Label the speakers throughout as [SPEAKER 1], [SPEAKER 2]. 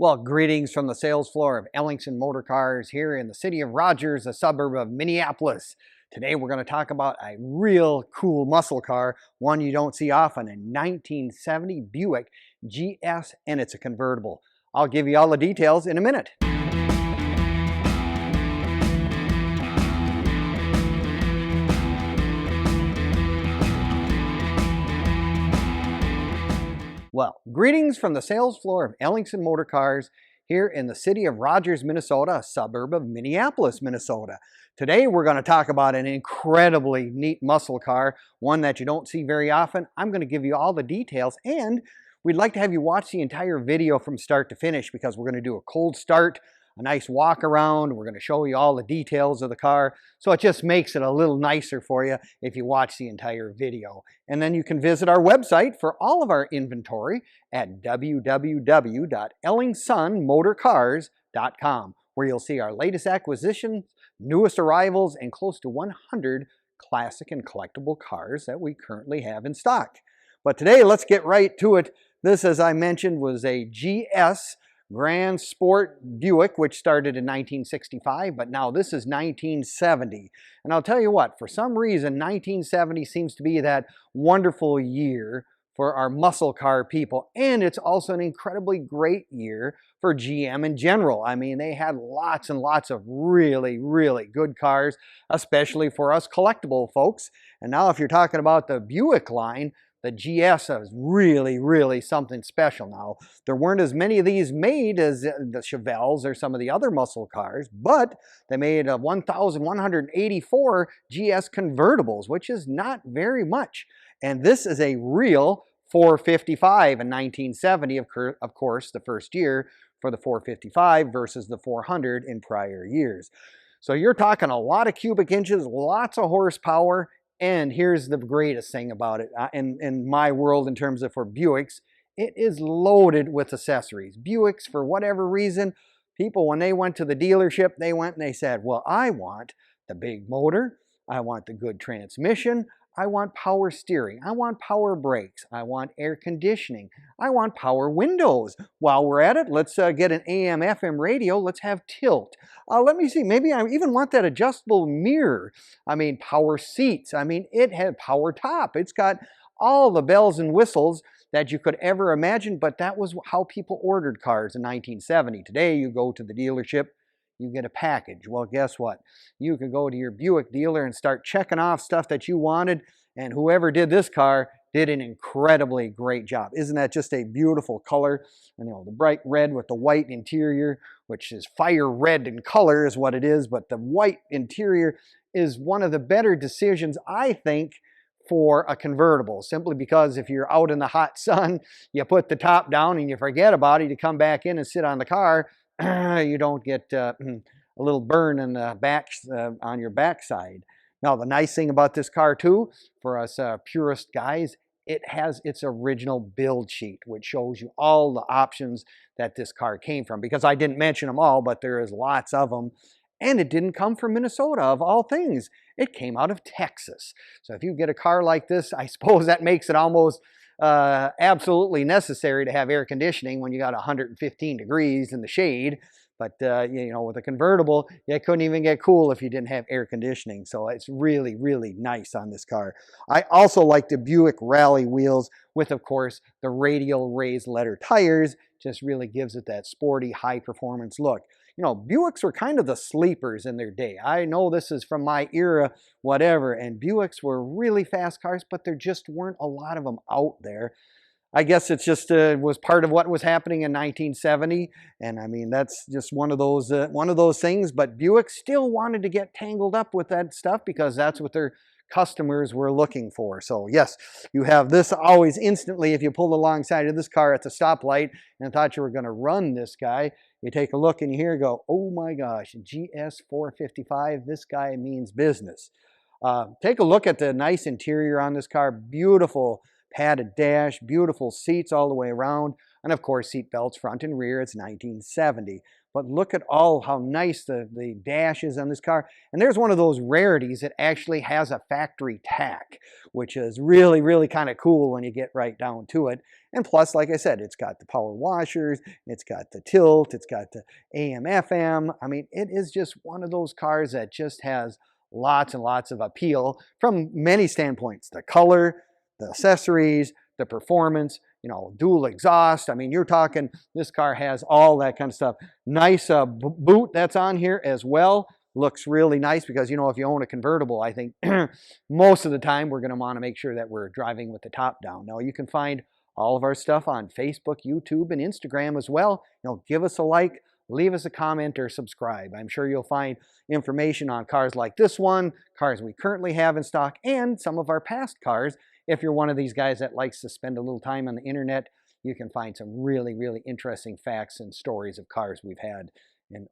[SPEAKER 1] Well, greetings from the sales floor of Ellingson Motorcars here in the city of Rogers, a suburb of Minneapolis. Today we're going to talk about a real cool muscle car, one you don't see often, a 1970 Buick GS, and it's a convertible. I'll give you all the details in a minute. Well, greetings from the sales floor of Ellingson Motorcars here in the city of Rogers, Minnesota, a suburb of Minneapolis, Minnesota. Today we're going to talk about an incredibly neat muscle car, one that you don't see very often. I'm going to give you all the details, and we'd like to have you watch the entire video from start to finish because we're going to do a cold start, a nice walk around. We're going to show you all the details of the car. So it just makes it a little nicer for you if you watch the entire video. And then you can visit our website for all of our inventory at www.ellingsonmotorcars.com, where you'll see our latest acquisitions, newest arrivals, and close to 100 classic and collectible cars that we currently have in stock. But today, let's get right to it. This, as I mentioned, was a GS Gran Sport Buick, which started in 1965, but now this is 1970. And I'll tell you what, for some reason, 1970 seems to be that wonderful year for our muscle car people. And it's also an incredibly great year for GM in general. I mean, they had lots and lots of really, really good cars, especially for us collectible folks. And now if you're talking about the Buick line, the GS is really, really something special now. There weren't as many of these made as the Chevelles or some of the other muscle cars, but they made 1,184 GS convertibles, which is not very much. And this is a real 455 in 1970, of course, the first year for the 455 versus the 400 in prior years. So you're talking a lot of cubic inches, lots of horsepower. And here's the greatest thing about it, in my world in terms of for Buicks, it is loaded with accessories. Buicks, for whatever reason, people, when they went to the dealership, they went and they said, well, I want the big motor, I want the good transmission, I want power steering, I want power brakes, I want air conditioning, I want power windows. While we're at it, let's get an AM/FM radio, let's have tilt. Let me see, maybe I even want that adjustable mirror. I mean, power seats. I mean, it had power top. It's got all the bells and whistles that you could ever imagine, but that was how people ordered cars in 1970. Today, you go to the dealership, you get a package. Well, guess what? You could go to your Buick dealer and start checking off stuff that you wanted, and whoever did this car did an incredibly great job. Isn't that just a beautiful color? You know, the bright red with the white interior, which is fire red in color is what it is, but the white interior is one of the better decisions, I think, for a convertible, simply because if you're out in the hot sun, you put the top down and you forget about it, you come back in and sit on the car, you don't get a little burn in the back on your backside. Now, the nice thing about this car too, for us purist guys, it has its original build sheet, which shows you all the options that this car came from. Because I didn't mention them all, but there is lots of them. And it didn't come from Minnesota, of all things. It came out of Texas. So if you get a car like this, I suppose that makes it almost absolutely necessary to have air conditioning when you got 115 degrees in the shade. But you know, with a convertible, you couldn't even get cool if you didn't have air conditioning. So it's really, really nice on this car. I also like the Buick Rally wheels with, of course, the radial raised letter tires. Just really gives it that sporty, high performance look. You know, Buicks were kind of the sleepers in their day. I know this is from my era, whatever, and Buicks were really fast cars, but there just weren't a lot of them out there. I guess it's just was part of what was happening in 1970, and I mean that's just one of those things. But Buick still wanted to get tangled up with that stuff because that's what their customers were looking for. So yes, you have this always instantly. If you pulled alongside of this car at the stoplight and thought you were going to run this guy, you take a look and you hear go, oh my gosh, GS 455. This guy means business. Take a look at the nice interior on this car. Beautiful padded dash, beautiful seats all the way around. And of course, seat belts front and rear, it's 1970. But look at how nice the dash is on this car. And there's one of those rarities that actually has a factory tack, which is really, really kind of cool when you get right down to it. And plus, like I said, it's got the power washers, it's got the tilt, it's got the AM, FM. I mean, it is just one of those cars that just has lots and lots of appeal from many standpoints. The color, the accessories, the performance, you know, dual exhaust. I mean, you're talking, this car has all that kind of stuff. Nice boot that's on here as well. Looks really nice because, you know, if you own a convertible, I think most of the time we're going to want to make sure that we're driving with the top down. Now, you can find all of our stuff on Facebook, YouTube, and Instagram as well. You know, give us a like, leave us a comment, or subscribe. I'm sure you'll find information on cars like this one, cars we currently have in stock, and some of our past cars. If you're one of these guys that likes to spend a little time on the internet, you can find some really, really interesting facts and stories of cars we've had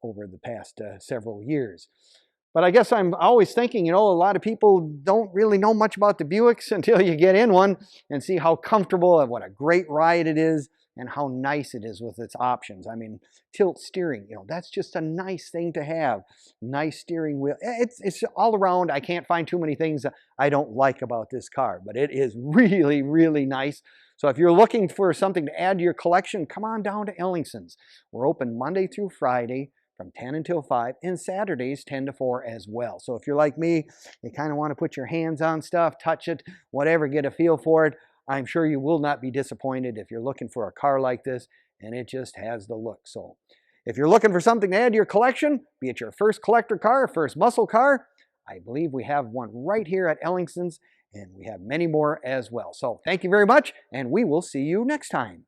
[SPEAKER 1] over the past several years. But I guess I'm always thinking, you know, a lot of people don't really know much about the Buicks until you get in one and see how comfortable and what a great ride it is and how nice it is with its options. I mean, tilt steering, you know, that's just a nice thing to have. Nice steering wheel. It's all around. I can't find too many things that I don't like about this car, but it is really, really nice. So if you're looking for something to add to your collection, come on down to Ellingson's. We're open Monday through Friday from 10 until 5, and Saturdays 10 to 4 as well. So if you're like me, you kind of want to put your hands on stuff, touch it, whatever, get a feel for it, I'm sure you will not be disappointed if you're looking for a car like this, and it just has the look. So if you're looking for something to add to your collection, be it your first collector car, first muscle car, I believe we have one right here at Ellingson's, and we have many more as well. So thank you very much, and we will see you next time.